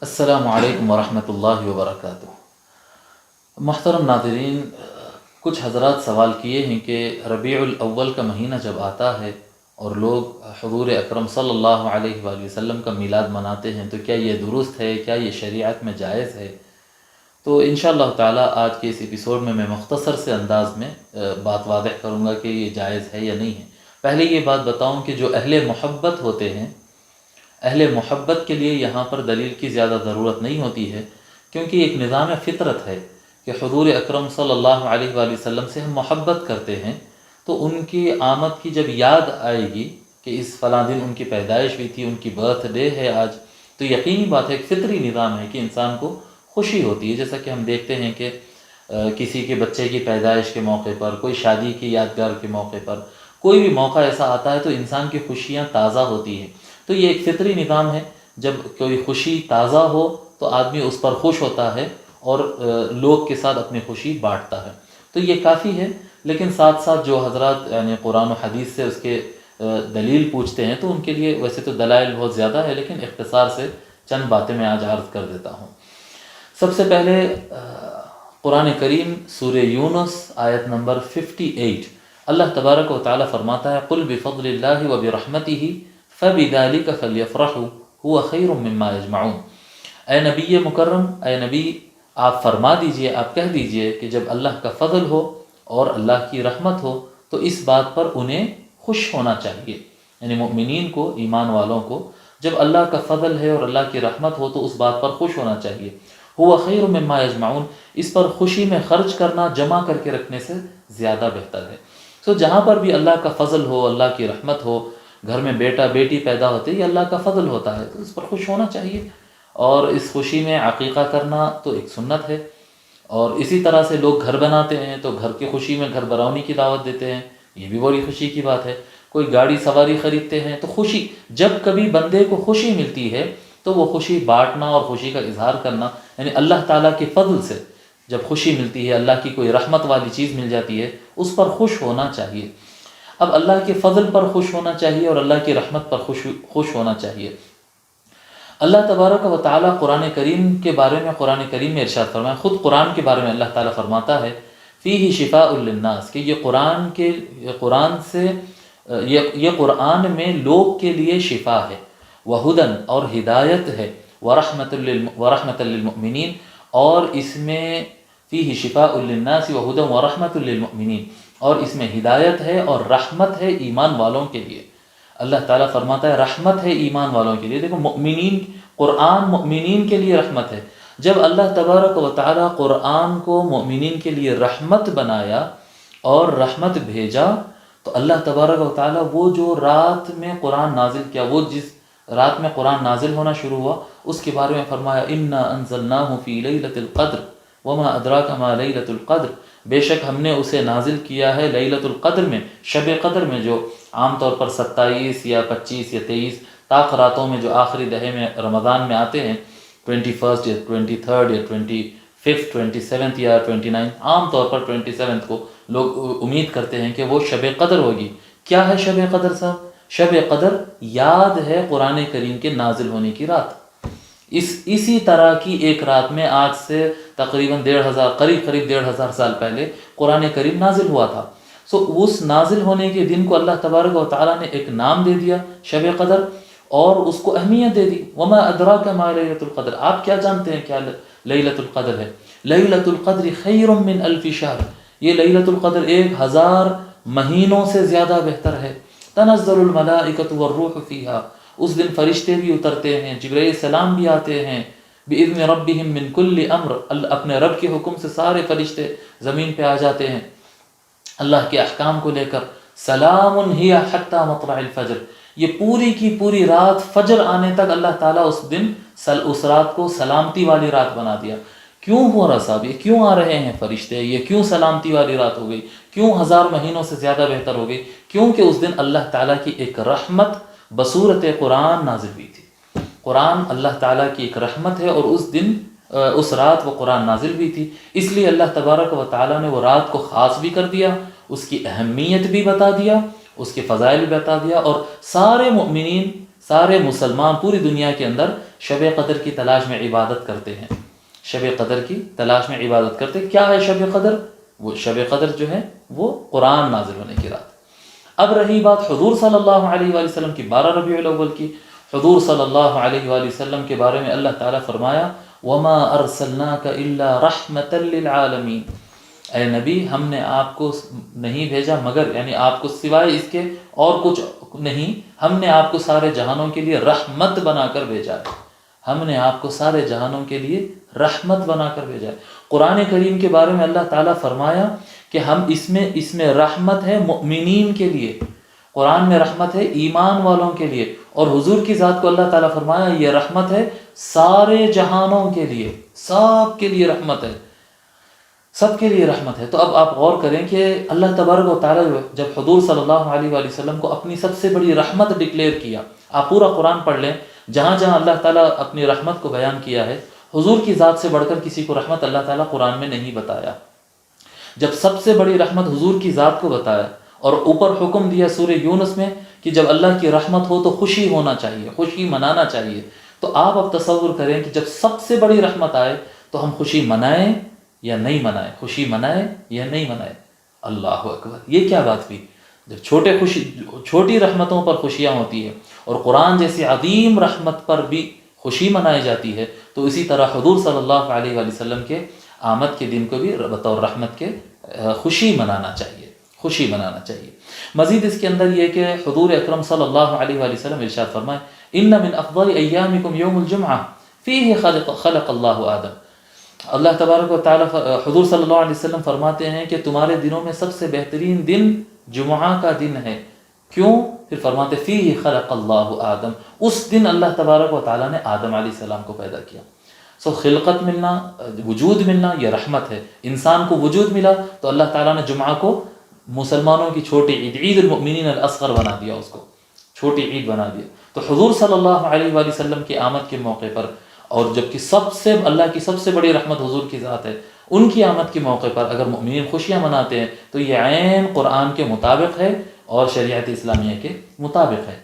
السلام علیکم ورحمۃ اللہ وبرکاتہ۔ محترم ناظرین، کچھ حضرات سوال کیے ہیں کہ ربیع الاول کا مہینہ جب آتا ہے اور لوگ حضور اکرم صلی اللہ علیہ وآلہ وسلم کا میلاد مناتے ہیں تو کیا یہ درست ہے، کیا یہ شریعت میں جائز ہے؟ تو انشاءاللہ تعالی آج کے اس ایپیسوڈ میں مختصر سے انداز میں بات واضح کروں گا کہ یہ جائز ہے یا نہیں ہے۔ پہلے یہ بات بتاؤں کہ جو اہل محبت ہوتے ہیں، اہل محبت کے لیے یہاں پر دلیل کی زیادہ ضرورت نہیں ہوتی ہے، کیونکہ ایک نظام فطرت ہے کہ حضور اکرم صلی اللہ علیہ وآلہ وسلم سے ہم محبت کرتے ہیں، تو ان کی آمد کی جب یاد آئے گی کہ اس فلاں دن ان کی پیدائش بھی تھی، ان کی برتھ ڈے ہے آج، تو یقینی بات ہے، ایک فطری نظام ہے کہ انسان کو خوشی ہوتی ہے۔ جیسا کہ ہم دیکھتے ہیں کہ کسی کے بچے کی پیدائش کے موقع پر، کوئی شادی کی یادگار کے موقع پر، کوئی بھی موقع ایسا آتا ہے تو انسان کی خوشیاں تازہ ہوتی ہیں۔ تو یہ ایک فطری نظام ہے، جب کوئی خوشی تازہ ہو تو آدمی اس پر خوش ہوتا ہے اور لوگ کے ساتھ اپنی خوشی بانٹتا ہے، تو یہ کافی ہے۔ لیکن ساتھ ساتھ جو حضرات یعنی قرآن و حدیث سے اس کے دلیل پوچھتے ہیں تو ان کے لیے ویسے تو دلائل بہت زیادہ ہے، لیکن اختصار سے چند باتیں میں آج عرض کر دیتا ہوں۔ سب سے پہلے قرآن کریم سورہ یونس آیت نمبر 58، اللہ تبارک و تعالی فرماتا ہے قُلْ بِفَضْلِ اللَّهِ وَبِرَحْمَتِهِ فَبِذَلِكَ فَلْيَفْرَحُوا هُوَ خَيْرٌ مِّمَّا يَجْمَعُونَ۔ اے نبی مکرم، اے نبی، آپ فرما دیجئے، آپ کہہ دیجئے کہ جب اللہ کا فضل ہو اور اللہ کی رحمت ہو تو اس بات پر انہیں خوش ہونا چاہیے، یعنی مؤمنین کو، ایمان والوں کو جب اللہ کا فضل ہے اور اللہ کی رحمت ہو تو اس بات پر خوش ہونا چاہیے۔ هُوَ خَيْرٌ مِّمَّا يَجْمَعُونَ، اس پر خوشی میں خرچ کرنا جمع کر کے رکھنے سے زیادہ بہتر ہے۔ تو جہاں پر بھی اللہ کا فضل ہو، اللہ کی رحمت ہو، گھر میں بیٹا بیٹی پیدا ہوتے یہ اللہ کا فضل ہوتا ہے، تو اس پر خوش ہونا چاہیے، اور اس خوشی میں عقیقہ کرنا تو ایک سنت ہے۔ اور اسی طرح سے لوگ گھر بناتے ہیں تو گھر کی خوشی میں گھر برونی کی دعوت دیتے ہیں، یہ بھی بڑی خوشی کی بات ہے۔ کوئی گاڑی سواری خریدتے ہیں تو خوشی، جب کبھی بندے کو خوشی ملتی ہے تو وہ خوشی بانٹنا اور خوشی کا اظہار کرنا، یعنی اللہ تعالیٰ کے فضل سے جب خوشی ملتی ہے، اللہ کی کوئی رحمت والی چیز مل جاتی ہے، اس پر خوش ہونا چاہیے۔ اب اللہ کے فضل پر خوش ہونا چاہیے اور اللہ کی رحمت پر خوش ہونا چاہیے۔ اللہ تبارک و تعالیٰ قرآن کریم کے بارے میں، قرآن کریم میں ارشاد فرمایا، خود قرآن کے بارے میں اللہ تعالیٰ فرماتا ہے فیہ شفاء للناس، کہ یہ قرآن میں لوگ کے لیے شفا ہے، وہدن، اور ہدایت ہے، ورحمۃ للمؤمنین، اور اس میں فیہ شفاء للناس وہدن ورحمۃ للمؤمنین، اور اس میں ہدایت ہے اور رحمت ہے ایمان والوں کے لیے۔ اللہ تعالیٰ فرماتا ہے رحمت ہے ایمان والوں کے لیے۔ دیکھو، مؤمنین، قرآن مؤمنین کے لیے رحمت ہے۔ جب اللہ تبارک و تعالیٰ قرآن کو مؤمنین کے لیے رحمت بنایا اور رحمت بھیجا، تو اللہ تبارک و تعالیٰ وہ جو رات میں قرآن نازل کیا، وہ جس رات میں قرآن نازل ہونا شروع ہوا، اس کے بارے میں فرمایا اِنَّا أَنزَلْنَاهُ فِي لَيْلَةِ الْقَدْرِ وَمَا أَدْرَاكَ مَا لَيْلَةُ الْقَدْرِ، بے شک ہم نے اسے نازل کیا ہے لیلۃ القدر میں، شب قدر میں، جو عام طور پر 27 یا 25 یا 23 طاق راتوں میں جو آخری دہے میں رمضان میں آتے ہیں، 21 یا 23 یا 25، 27 یا 29، عام طور پر 27 کو لوگ امید کرتے ہیں کہ وہ شب قدر ہوگی۔ کیا ہے شب قدر صاحب؟ شب قدر یاد ہے قرآن کریم کے نازل ہونے کی رات۔ اسی طرح کی ایک رات میں آج سے تقریباً 1,500 سال پہلے قرآن کریم نازل ہوا تھا۔ اس نازل ہونے کے دن کو اللہ تبارک و تعالیٰ نے ایک نام دے دیا شب قدر، اور اس کو اہمیت دے دی۔ وما ادراک ما لیلۃ القدر، آپ کیا جانتے ہیں کیا لیلۃ القدر ہے؟ لیلۃ القدر خیر من الف شہر، یہ لیلۃ القدر 1000 مہینوں سے زیادہ بہتر ہے۔ تنزل الملائکۃ والروح فیہا، اس دن فرشتے بھی اترتے ہیں، جبرائیل السلام بھی آتے ہیں، بِإِذْنِ رَبِّهِمْ مِنْ كُلِّ أَمْرٍ، اپنے رب کے حکم سے سارے فرشتے زمین پہ آ جاتے ہیں اللہ کے احکام کو لے کر۔ سلام ہی حتی مطلع الفجر، یہ پوری کی پوری رات فجر آنے تک اللہ تعالیٰ اس رات کو سلامتی والی رات بنا دیا۔ کیوں ہو رہا صاحب، یہ کیوں آ رہے ہیں فرشتے، یہ کیوں سلامتی والی رات ہو گئی، کیوں 1000 مہینوں سے زیادہ بہتر ہو گئی؟ کیونکہ اس دن اللہ تعالیٰ کی ایک رحمت بصورت قرآن نازل ہوئی تھی۔ قرآن اللہ تعالیٰ کی ایک رحمت ہے، اور اس رات وہ قرآن نازل ہوئی تھی، اس لیے اللہ تبارک و تعالیٰ نے وہ رات کو خاص بھی کر دیا، اس کی اہمیت بھی بتا دیا، اس کے فضائل بھی بتا دیا، اور سارے مؤمنین، سارے مسلمان پوری دنیا کے اندر شب قدر کی تلاش میں عبادت کرتے ہیں، شب قدر کی تلاش میں عبادت کرتے ہیں۔ کیا ہے شب قدر؟ وہ شب قدر جو ہے وہ قرآن نازل ہونے کی رات۔ اب رہی بات حضور صلی اللہ علیہ وآلہ وسلم کی 12 ربیع الاول کی، حضور صلی اللہ علیہ وآلہ وسلم کے بارے میں اللہ تعالیٰ فرمایا وما ارسلناک الا رحمۃ للعالمین، اے نبی ہم نے آپ کو نہیں بھیجا مگر، یعنی آپ کو سوائے اس کے اور کچھ نہیں، ہم نے آپ کو سارے جہانوں کے لیے رحمت بنا کر بھیجا ہے، ہم نے آپ کو سارے جہانوں کے لیے رحمت بنا کر بھیجا ہے۔ قرآن کریم کے بارے میں اللہ تعالیٰ فرمایا کہ ہم اس میں رحمت ہے مؤمنین کے لیے، قرآن میں رحمت ہے ایمان والوں کے لیے، اور حضور کی ذات کو اللہ تعالیٰ فرمایا یہ رحمت ہے سارے جہانوں کے لیے، سب کے لیے رحمت ہے، سب کے لیے رحمت ہے۔ تو اب آپ غور کریں کہ اللہ تبارک و تعالیٰ جب حضور صلی اللہ علیہ وآلہ وسلم کو اپنی سب سے بڑی رحمت ڈکلیئر کیا، آپ پورا قرآن پڑھ لیں، جہاں جہاں اللہ تعالیٰ اپنی رحمت کو بیان کیا ہے، حضور کی ذات سے بڑھ کر کسی کو رحمت اللہ تعالیٰ قرآن میں نہیں بتایا۔ جب سب سے بڑی رحمت حضور کی ذات کو بتایا اور اوپر حکم دیا سورہ یونس میں کہ جب اللہ کی رحمت ہو تو خوشی ہونا چاہیے، خوشی منانا چاہیے، تو آپ اب تصور کریں کہ جب سب سے بڑی رحمت آئے تو ہم خوشی منائیں یا نہیں منائیں، خوشی منائیں یا نہیں منائیں۔ اللہ اکبر، یہ کیا بات ہوئی؟ جب چھوٹی رحمتوں پر خوشیاں ہوتی ہیں اور قرآن جیسی عظیم رحمت پر بھی خوشی منائی جاتی ہے، تو اسی طرح حضور صلی اللہ علیہ وآلہ وسلم کے آمد کے دن کو بھی بطور رحمت کے خوشی منانا چاہیے، خوشی منانا چاہیے۔ مزید اس کے اندر یہ کہ حضور اکرم صلی اللہ علیہ وآلہ وسلم ارشاد فرمائے ان من افضل ایامکم یوم الجمعہ فیہ خلق اللہ آدم، اللہ تبارک و تعالیٰ حضور صلی اللہ علیہ وسلم فرماتے ہیں کہ تمہارے دنوں میں سب سے بہترین دن جمعہ کا دن ہے، کیوں؟ پھر فرماتے فیہ خلق اللہ آدم، اس دن اللہ تبارک و تعالیٰ نے آدم علیہ السلام کو پیدا کیا۔ خلقت ملنا، وجود ملنا یہ رحمت ہے، انسان کو وجود ملا تو اللہ تعالیٰ نے جمعہ کو مسلمانوں کی چھوٹی عید، عید المؤمنین الاصغر بنا دیا، اس کو چھوٹی عید بنا دیا۔ تو حضور صلی اللہ علیہ وآلہ وسلم کی آمد کے موقع پر، اور جبکہ اللہ کی سب سے بڑی رحمت حضور کی ذات ہے، ان کی آمد کے موقع پر اگر مؤمنین خوشیاں مناتے ہیں تو یہ عین قرآن کے مطابق ہے اور شریعت اسلامیہ کے مطابق ہے۔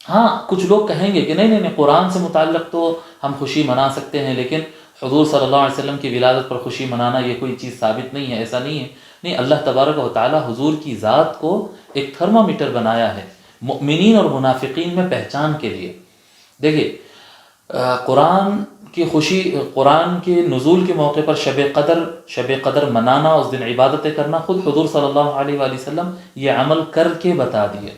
ہاں کچھ لوگ کہیں گے کہ نہیں قرآن سے متعلق تو ہم خوشی منا سکتے ہیں، لیکن حضور صلی اللہ علیہ وسلم کی ولادت پر خوشی منانا یہ کوئی چیز ثابت نہیں ہے، ایسا نہیں ہے۔ نہیں، اللہ تبارک و تعالیٰ حضور کی ذات کو ایک تھرمامیٹر بنایا ہے مؤمنین اور منافقین میں پہچان کے لیے۔ دیکھیے قرآن کی خوشی، قرآن کے نزول کے موقع پر شب قدر منانا، اس دن عبادتیں کرنا، خود حضور صلی اللہ علیہ وآلہ وسلم یہ عمل کر کے بتا دیے۔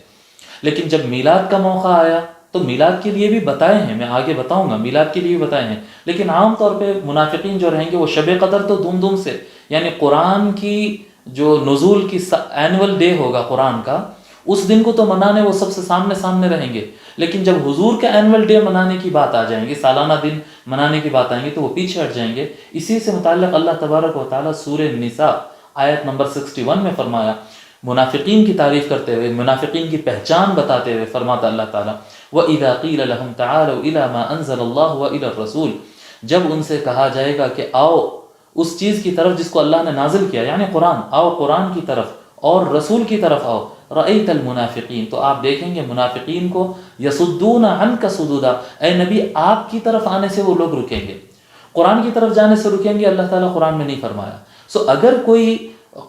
لیکن جب میلاد کا موقع آیا تو میلاد کے لیے بھی بتائے ہیں، میں آگے بتاؤں گا، میلاد کے لیے بھی بتائے ہیں، لیکن عام طور پہ منافقین جو رہیں گے وہ شب قدر تو دھوم دھوم سے، یعنی قرآن کی جو نزول کی اینول ڈے ہوگا قرآن کا، اس دن کو تو منانے وہ سب سے سامنے رہیں گے، لیکن جب حضور کا اینول ڈے منانے کی بات آ جائیں گی، سالانہ دن منانے کی بات آئیں گی تو وہ پیچھے ہٹ جائیں گے۔ اسی سے متعلق اللہ تبارک و تعالیٰ سورہ نساء آیت نمبر 61 میں فرمایا، منافقین کی تعریف کرتے ہوئے، منافقین کی پہچان بتاتے ہوئے فرماتا اللہ تعالیٰ وَإِذَا قِيلَ لَهُمْ تَعَالَوْا إِلَى مَا أَنزَلَ اللَّهُ وَإِلَى الرَّسُولِ، جب ان سے کہا جائے گا کہ آؤ اس چیز کی طرف جس کو اللہ نے نازل کیا، یعنی قرآن، آؤ قرآن کی طرف اور رسول کی طرف آؤ، رأیت المنافقین، تو آپ دیکھیں گے منافقین کو یصدون عنک صدودا، اے نبی آپ کی طرف آنے سے وہ لوگ رکیں گے، قرآن کی طرف جانے سے رکیں گے، اللہ تعالیٰ قرآن میں نہیں فرمایا۔ اگر کوئی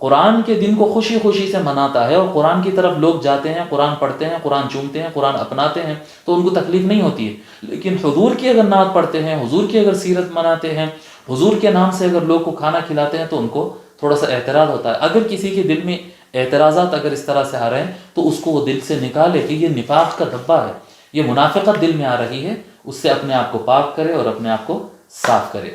قرآن کے دن کو خوشی خوشی سے مناتا ہے اور قرآن کی طرف لوگ جاتے ہیں، قرآن پڑھتے ہیں، قرآن چومتے ہیں، قرآن اپناتے ہیں تو ان کو تکلیف نہیں ہوتی ہے، لیکن حضور کی اگر نعت پڑھتے ہیں، حضور کی اگر سیرت مناتے ہیں، حضور کے نام سے اگر لوگ کو کھانا کھلاتے ہیں تو ان کو تھوڑا سا اعتراض ہوتا ہے۔ اگر کسی کے دل میں اعتراضات اگر اس طرح سے آ رہے ہیں تو اس کو وہ دل سے نکالے کہ یہ نفاق کا دھبا ہے، یہ منافقت دل میں آ رہی ہے، اس سے اپنے آپ کو پاک کرے اور اپنے آپ کو صاف کرے۔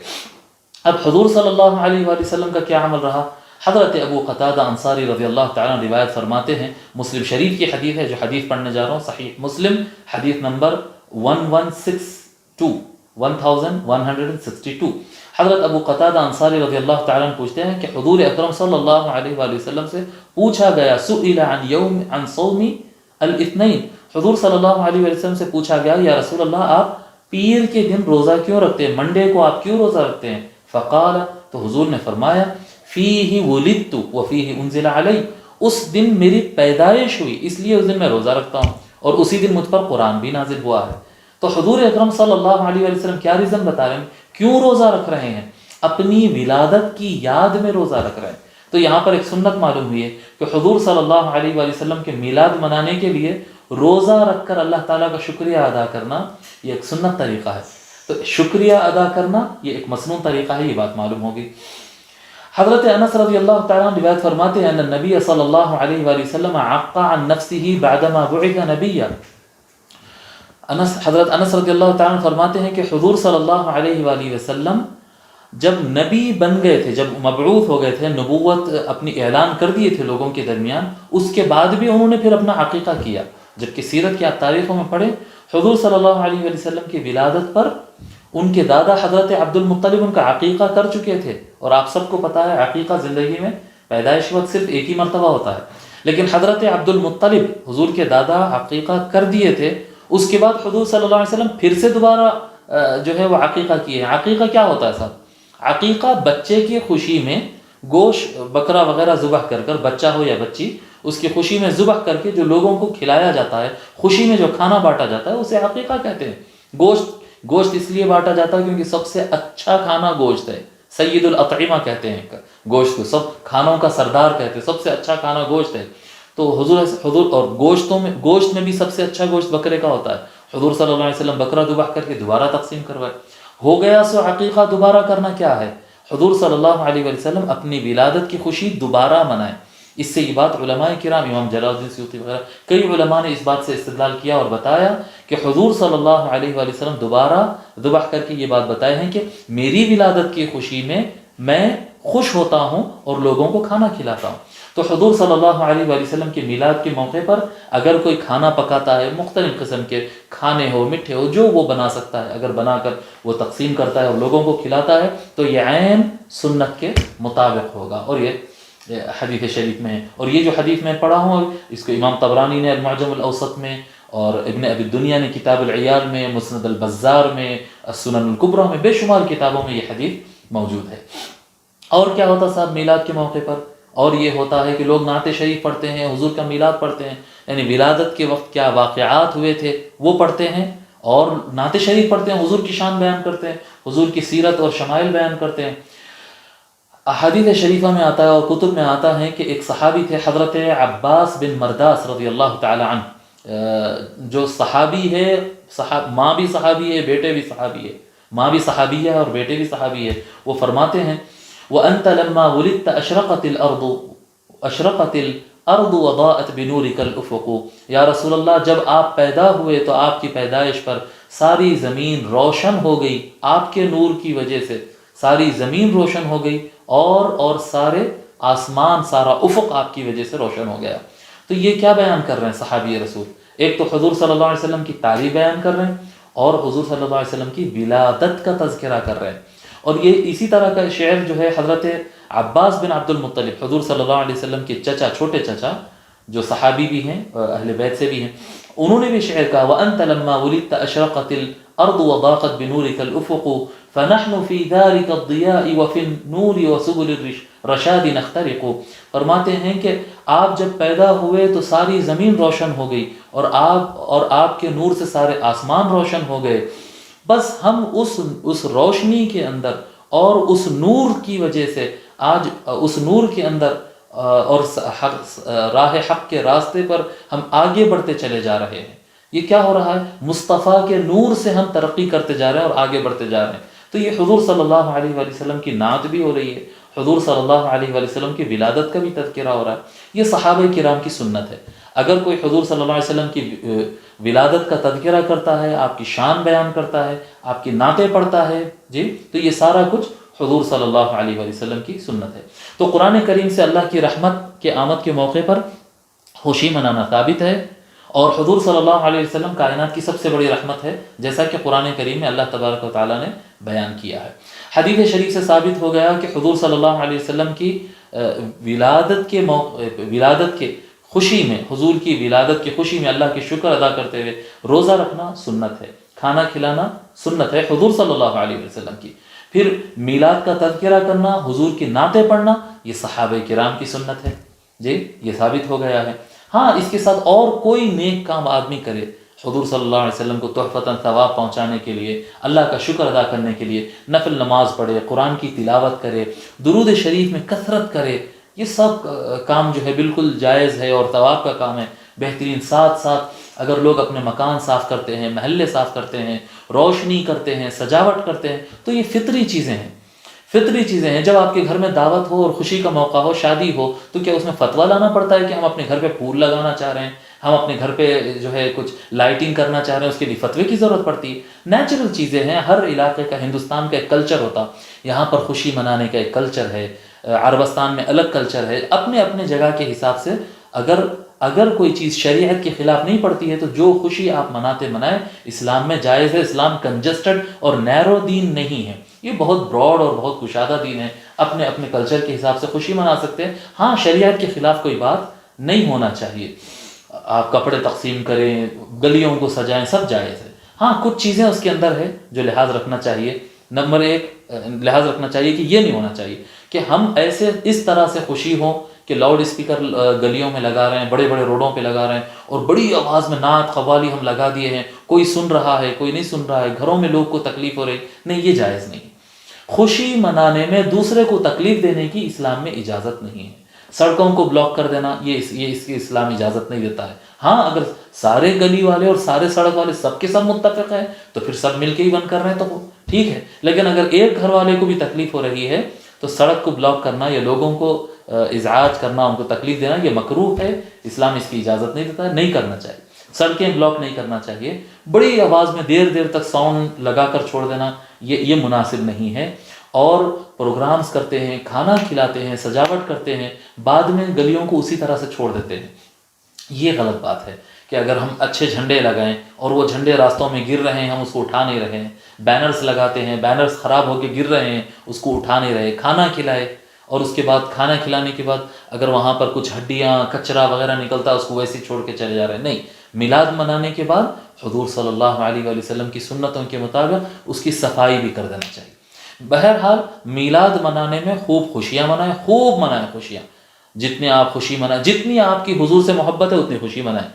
اب حضور صلی اللہ علیہ وآلہ وسلم کا کیا عمل رہا؟ حضرت ابو قتادہ انصاری رضی اللہ تعالیٰ عنہ روایت فرماتے ہیں، مسلم شریف کی حدیث ہے، جو حدیث پڑھنے جا رہا ہوں صحیح مسلم حدیث نمبر 1162 حضرت ابو قتادہ انصاری رضی اللہ تعالیٰ عنہ پوچھتے ہیں کہ حضور اکرم صلی اللہ علیہ وآلہ وسلم سے پوچھا گیا، سئل عن صوم الاثنین، حضور صلی اللہ علیہ وآلہ وسلم سے پوچھا گیا یا رسول اللہ آپ پیر کے دن روزہ کیوں رکھتے ہیں، منڈے کو آپ کیوں روزہ رکھتے ہیں؟ فقال، تو حضور نے فرمایا فیہ ولدت وفیہ انزل علی، اس دن میری پیدائش ہوئی اس لیے اس دن میں روزہ رکھتا ہوں اور اسی دن مجھ پر قرآن بھی نازل ہوا ہے۔ تو حضور اکرم صلی اللہ علیہ وسلم کیا ریزن بتا رہے ہیں کیوں روزہ رکھ رہے ہیں؟ اپنی ولادت کی یاد میں روزہ رکھ رہے ہیں۔ تو یہاں پر ایک سنت معلوم ہوئی ہے کہ حضور صلی اللہ علیہ وآلہ وسلم کے میلاد منانے کے لیے روزہ رکھ کر اللہ تعالیٰ کا شکریہ ادا کرنا یہ ایک سنت طریقہ ہے۔ تو شکریہ ادا کرنا یہ ایک مسنون طریقہ ہے، یہ بات معلوم ہوگی۔ حضرت انس رضی اللہ تعالیٰ عنہ روایت فرماتے ہیں ان النبی صلی اللہ علیہ وآلہ وسلم عق عن نفسه بعدما بعث نبیا۔ حضرت انس رضی اللہ تعالیٰ عنہ فرماتے ہیں کہ حضور صلی اللہ علیہ وآلہ وسلم جب نبی بن گئے تھے، جب مبعوث ہو گئے تھے، نبوت اپنی اعلان کر دیے تھے لوگوں کے درمیان، اس کے بعد بھی انہوں نے پھر اپنا عقیقہ کیا۔ جبکہ سیرت کی آپ تاریخوں میں پڑھیں، حضور صلی اللہ علیہ وآلہ وسلم کی ولادت پر ان کے دادا حضرت عبد المطلب ان کا عقیقہ کر چکے تھے، اور آپ سب کو پتہ ہے عقیقہ زندگی میں پیدائش وقت صرف ایک ہی مرتبہ ہوتا ہے، لیکن حضرت عبد المطلب حضور کے دادا عقیقہ کر دیے تھے، اس کے بعد حضور صلی اللہ علیہ وسلم پھر سے دوبارہ جو ہے وہ عقیقہ کیے ہیں۔ عقیقہ کیا ہوتا ہے صاحب؟ عقیقہ بچے کی خوشی میں گوشت بکرا وغیرہ ذبح کر کر، بچہ ہو یا بچی، اس کی خوشی میں ذبح کر کے جو لوگوں کو کھلایا جاتا ہے، خوشی میں جو کھانا بانٹا جاتا ہے اسے عقیقہ کہتے ہیں۔ گوشت اس لیے بانٹا جاتا ہے کیونکہ سب سے اچھا کھانا گوشت ہے، سید الاطعمہ کہتے ہیں گوشت کو، سب کھانوں کا سردار کہتے ہیں، سب سے اچھا کھانا گوشت ہے۔ تو حضور اور گوشت میں بھی سب سے اچھا گوشت بکرے کا ہوتا ہے۔ حضور صلی اللہ علیہ وسلم بکرا ذبح کر کے دوبارہ تقسیم کروائے۔ ہو گیا سو عقیقہ دوبارہ کرنا کیا ہے؟ حضور صلی اللہ علیہ وسلم اپنی ولادت کی خوشی دوبارہ منائیں۔ اس سے یہ بات علماء کرام، امام جلال الدین سیوطی وغیرہ کئی علماء نے اس بات سے استدلال کیا اور بتایا کہ حضور صلی اللہ علیہ وآلہ وسلم دوبارہ ذبح کر کے یہ بات بتائے ہیں کہ میری ولادت کی خوشی میں خوش ہوتا ہوں اور لوگوں کو کھانا کھلاتا ہوں۔ تو حضور صلی اللہ علیہ وآلہ وسلم کے میلاد کے موقع پر اگر کوئی کھانا پکاتا ہے، مختلف قسم کے کھانے ہو، میٹھے ہو، جو وہ بنا سکتا ہے، اگر بنا کر وہ تقسیم کرتا ہے اور لوگوں کو کھلاتا ہے تو یہ عین سنت کے مطابق ہوگا، اور یہ حدیث شریف میں ہے۔ اور یہ جو حدیث میں پڑھا ہوں اس کو امام طبرانی نے المعجم الاوسط میں، اور ابن ابی الدنیا نے کتاب العیال میں، مسند البزار میں، السنن الکبریٰ میں، بے شمار کتابوں میں یہ حدیث موجود ہے۔ اور کیا ہوتا صاحب میلاد کے موقع پر؟ اور یہ ہوتا ہے کہ لوگ نعت شریف پڑھتے ہیں، حضور کا میلاد پڑھتے ہیں، یعنی ولادت کے وقت کیا واقعات ہوئے تھے وہ پڑھتے ہیں، اور نعت شریف پڑھتے ہیں، حضور کی شان بیان کرتے ہیں، حضور کی سیرت اور شمائل بیان کرتے ہیں۔ احادیث شریفہ میں آتا ہے اور کتب میں آتا ہے کہ ایک صحابی تھے حضرت عباس بن مرداس رضی اللہ تعالی عنہ، جو صحابی ہے، ماں بھی صحابی ہے، بیٹے بھی صحابی ہے، ماں بھی صحابی ہے اور بیٹے بھی صحابی ہے۔ وہ فرماتے ہیں وَأَنْتَ لَمَّا وُلِدْتَ أَشْرَقَتِ الْأَرْضُ وَضَاءَتْ بِنُورِكَ الْأُفُقُ۔ یا رسول اللہ، جب آپ پیدا ہوئے تو آپ کی پیدائش پر ساری زمین روشن ہو گئی، آپ کے نور کی وجہ سے ساری زمین روشن ہو گئی، اور سارے آسمان، سارا افق آپ کی وجہ سے روشن ہو گیا۔ تو یہ کیا بیان کر رہے ہیں صحابی رسول؟ ایک تو حضور صلی اللہ علیہ وسلم کی تعریف بیان کر رہے ہیں، اور حضور صلی اللہ علیہ وسلم کی ولادت کا تذکرہ کر رہے ہیں۔ اور یہ اسی طرح کا شعر جو ہے حضرت عباس بن عبد المطلب، حضور صلی اللہ علیہ وسلم کے چچا، چھوٹے چچا، جو صحابی بھی ہیں، اہل بیت سے بھی ہیں، انہوں نے بھی شعر کہا وَأَنْتَ لَمَّا وُلِدْتَ أَشْرَقَتِ الْأَرْضُ وَضَاقَتْ بِنُورِكَ الْأُفُقُ فَنَحْنُ فِي دَارِكَ الضِّيَاءِ وَفِي النُّورِ وَسُبُلِ الرَّشَادِ نَخْتَرِقُ۔ فرماتے ہیں کہ آپ جب پیدا ہوئے تو ساری زمین روشن ہو گئی، اور آپ کے نور سے سارے آسمان روشن ہو گئے، بس ہم اس روشنی کے اندر اور اس نور کی وجہ سے آج اس نور کے اندر اور راہ حق کے راستے پر ہم آگے بڑھتے چلے جا رہے ہیں۔ یہ کیا ہو رہا ہے؟ مصطفیٰ کے نور سے ہم ترقی کرتے جا رہے ہیں اور آگے بڑھتے جا رہے ہیں۔ تو یہ حضور صلی اللہ علیہ وآلہ وسلم کی نعت بھی ہو رہی ہے، حضور صلی اللہ علیہ وآلہ وسلم کی ولادت کا بھی تذکرہ ہو رہا ہے۔ یہ صحابہ کرام کی سنت ہے۔ اگر کوئی حضور صلی اللہ علیہ وسلم کی ولادت کا تذکرہ کرتا ہے، آپ کی شان بیان کرتا ہے، آپ کی نعتیں پڑھتا ہے، تو یہ سارا کچھ حضور صلی اللہ علیہ وآلہ وسلم کی سنت ہے۔ تو قرآن کریم سے اللہ کی رحمت کے آمد کے موقع پر خوشی منانا ثابت ہے، اور حضور صلی اللہ علیہ وسلم کائنات کی سب سے بڑی رحمت ہے، جیسا کہ قرآن کریم میں اللہ تبارک و تعالیٰ نے بیان کیا ہے۔ حدیث شریف سے ثابت ہو گیا کہ حضور صلی اللہ علیہ وسلم کی ولادت کے خوشی میں، حضور کی ولادت کی خوشی میں اللہ کی شکر ادا کرتے ہوئے روزہ رکھنا سنت ہے، کھانا کھلانا سنت ہے حضور صلی اللہ علیہ وسلم کی۔ پھر میلاد کا تذکرہ کرنا، حضور کی نعتیں پڑھنا، یہ صحابہ کرام کی سنت ہے، یہ ثابت ہو گیا ہے۔ ہاں، اس کے ساتھ اور کوئی نیک کام آدمی کرے، حضور صلی اللہ علیہ وسلم کو تحفتاً ثواب پہنچانے کے لیے، اللہ کا شکر ادا کرنے کے لیے نفل نماز پڑھے، قرآن کی تلاوت کرے، درود شریف میں کثرت کرے، یہ سب کام جو ہے بالکل جائز ہے اور ثواب کا کام ہے، بہترین۔ ساتھ ساتھ اگر لوگ اپنے مکان صاف کرتے ہیں، محلے صاف کرتے ہیں، روشنی کرتے ہیں، سجاوٹ کرتے ہیں، تو یہ فطری چیزیں ہیں، فطری چیزیں ہیں۔ جب آپ کے گھر میں دعوت ہو اور خوشی کا موقع ہو، شادی ہو، تو کیا اس میں فتویٰ لانا پڑتا ہے کہ ہم اپنے گھر پہ پھول لگانا چاہ رہے ہیں، ہم اپنے گھر پہ جو ہے کچھ لائٹنگ کرنا چاہ رہے ہیں، اس کے لیے فتوے کی ضرورت پڑتی ہے؟ نیچرل چیزیں ہیں۔ ہر علاقے کا، ہندوستان کا ایک کلچر ہوتا، یہاں پر خوشی منانے کا ایک کلچر ہے، عربستان میں الگ کلچر ہے، اپنے اپنے جگہ کے حساب سے۔ اگر کوئی چیز شریعت کے خلاف نہیں پڑتی ہے تو جو خوشی آپ مناتے منائیں، اسلام میں جائز ہے۔ اسلام کنجسٹڈ اور نیرو دین نہیں ہے، یہ بہت براڈ اور بہت کشادہ دین ہے۔ اپنے اپنے کلچر کے حساب سے خوشی منا سکتے ہیں، ہاں شریعت کے خلاف کوئی بات نہیں ہونا چاہیے۔ آپ کپڑے تقسیم کریں، گلیوں کو سجائیں، سب جائز ہے۔ ہاں کچھ چیزیں اس کے اندر ہے جو لحاظ رکھنا چاہیے۔ نمبر ایک لحاظ رکھنا چاہیے کہ یہ نہیں ہونا چاہیے کہ ہم اس طرح سے خوشی ہوں کہ لاؤڈ اسپیکر گلیوں میں لگا رہے ہیں، بڑے بڑے روڈوں پہ لگا رہے ہیں اور بڑی آواز میں نعت قوالی ہم لگا دیے ہیں، کوئی سن رہا ہے کوئی نہیں سن رہا ہے، گھروں میں لوگ کو تکلیف ہو رہی، نہیں، یہ جائز نہیں۔ خوشی منانے میں دوسرے کو تکلیف دینے کی اسلام میں اجازت نہیں ہے۔ سڑکوں کو بلاک کر دینا، یہ اس کی اسلام اجازت نہیں دیتا ہے۔ ہاں اگر سارے گلی والے اور سارے سڑک والے سب کے سب متفق ہیں تو پھر سب مل کے ہی بند کر رہے ہیں تو وہ ٹھیک ہے، لیکن اگر ایک گھر والے کو بھی تکلیف ہو رہی ہے تو سڑک کو بلاک کرنا یا لوگوں کو ازعاج کرنا، ان کو تکلیف دینا، یہ مکروہ ہے، اسلام اس کی اجازت نہیں دیتا ہے، نہیں کرنا چاہیے۔ سڑکیں بلاک نہیں کرنا چاہیے، بڑی آواز میں دیر دیر تک ساؤنڈ لگا کر چھوڑ دینا، یہ مناسب نہیں ہے۔ اور پروگرامز کرتے ہیں، کھانا کھلاتے ہیں، سجاوٹ کرتے ہیں، بعد میں گلیوں کو اسی طرح سے چھوڑ دیتے ہیں، یہ غلط بات ہے کہ اگر ہم اچھے جھنڈے لگائیں اور وہ جھنڈے راستوں میں گر رہے ہیں، ہم اس کو اٹھا نہیں رہے ہیں، بینرز لگاتے ہیں، بینرز خراب ہو کے گر رہے ہیں، اس کو اٹھا نہیں رہے، کھانا کھلائے اور اس کے بعد کھانا کھلانے کے بعد اگر وہاں پر کچھ ہڈیاں کچرا وغیرہ نکلتا ہے اس کو ویسے ہی چھوڑ کے چلے جا رہے ہیں، نہیں۔ میلاد منانے کے بعد حضور صلی اللہ علیہ وآلہ وسلم کی سنتوں کے مطابق اس کی صفائی بھی کر دینا چاہیے۔ بہرحال میلاد منانے میں خوب خوشیاں منائیں، خوب منائیں خوشیاں، جتنی آپ خوشی منائیں، جتنی آپ کی حضور سے محبت ہے اتنی خوشی منائیں۔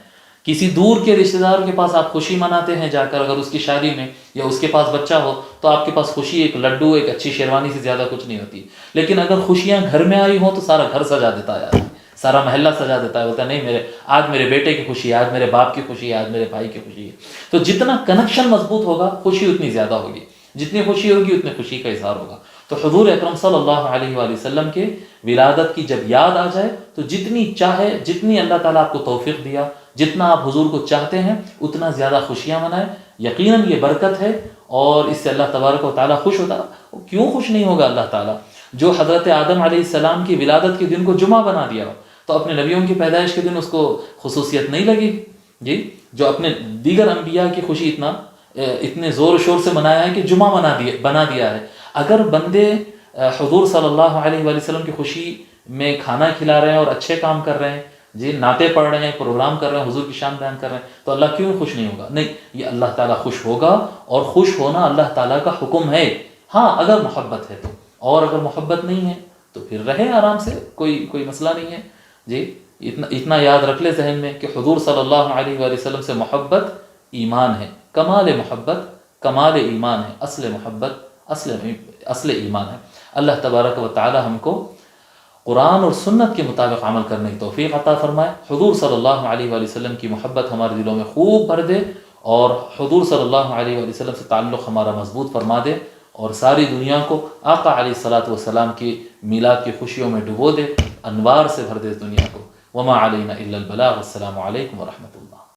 کسی دور کے رشتہ دار کے پاس آپ خوشی مناتے ہیں جا کر، اگر اس کی شادی میں یا اس کے پاس بچہ ہو تو آپ کے پاس خوشی ایک لڈو، ایک اچھی شیروانی سے زیادہ کچھ نہیں ہوتی، لیکن اگر خوشیاں گھر میں آئی ہوں تو سارا گھر سجا دیتا ہے، سارا محلہ سجا دیتا ہے، بولتا ہے نہیں آج میرے بیٹے کی خوشی ہے، آج میرے باپ کی خوشی ہے، آج میرے بھائی کی خوشی ہے۔ تو جتنا کنیکشن مضبوط ہوگا خوشی اتنی زیادہ ہوگی، جتنی خوشی ہوگی اتنی خوشی کا اظہار ہوگا۔ تو حضور اکرم صلی اللہ علیہ وآلہ وسلم کے ولادت کی جب یاد آ جائے تو جتنی چاہے، جتنی اللہ تعالیٰ آپ کو توفیق دیا، جتنا آپ حضور کو چاہتے ہیں اتنا زیادہ خوشیاں منائیں، یقیناً یہ برکت ہے اور اس سے اللہ تبارک و تعالیٰ خوش ہوتا ہے۔ کیوں خوش نہیں ہوگا اللہ تعالیٰ؟ جو حضرت آدم علیہ السلام کی ولادت کے دن کو جمعہ بنا دیا ہو تو اپنے نبیوں کی پیدائش کے دن اس کو خصوصیت نہیں لگی جی؟ جو اپنے دیگر انبیاء کی خوشی اتنے زور و شور سے منایا ہے کہ جمعہ بنا دیا ہے۔ اگر بندے حضور صلی اللہ علیہ وآلہ وسلم کی خوشی میں کھانا کھلا رہے ہیں اور اچھے کام کر رہے ہیں جی، نعتیں پڑھ رہے ہیں، پروگرام کر رہے ہیں، حضور کی شان بیان کر رہے ہیں، تو اللہ کیوں خوش نہیں ہوگا؟ نہیں، یہ اللہ تعالیٰ خوش ہوگا، اور خوش ہونا اللہ تعالیٰ کا حکم ہے۔ ہاں اگر محبت ہے تو، اور اگر محبت نہیں ہے تو پھر رہے آرام سے، کوئی مسئلہ نہیں ہے جی۔ اتنا یاد رکھ لے ذہن میں کہ حضور صلی اللہ علیہ وآلہ وسلم سے محبت ایمان ہے، کمال محبت کمال ایمان ہے، اصل محبت اصل ایمان ہے۔ اللہ تبارک و تعالی ہم کو قرآن اور سنت کے مطابق عمل کرنے کی توفیق عطا فرمائے، حضور صلی اللہ علیہ وآلہ وسلم کی محبت ہمارے دلوں میں خوب بھر دے، اور حضور صلی اللہ علیہ وآلہ وسلم سے تعلق ہمارا مضبوط فرما دے، اور ساری دنیا کو آقا علیہ الصلاۃ والسلام کی میلاد کی خوشیوں میں ڈبو دے، انوار سے بھر دے دنیا کو۔ وما علینا الا البلاغ۔ السلام علیکم ورحمۃ اللہ۔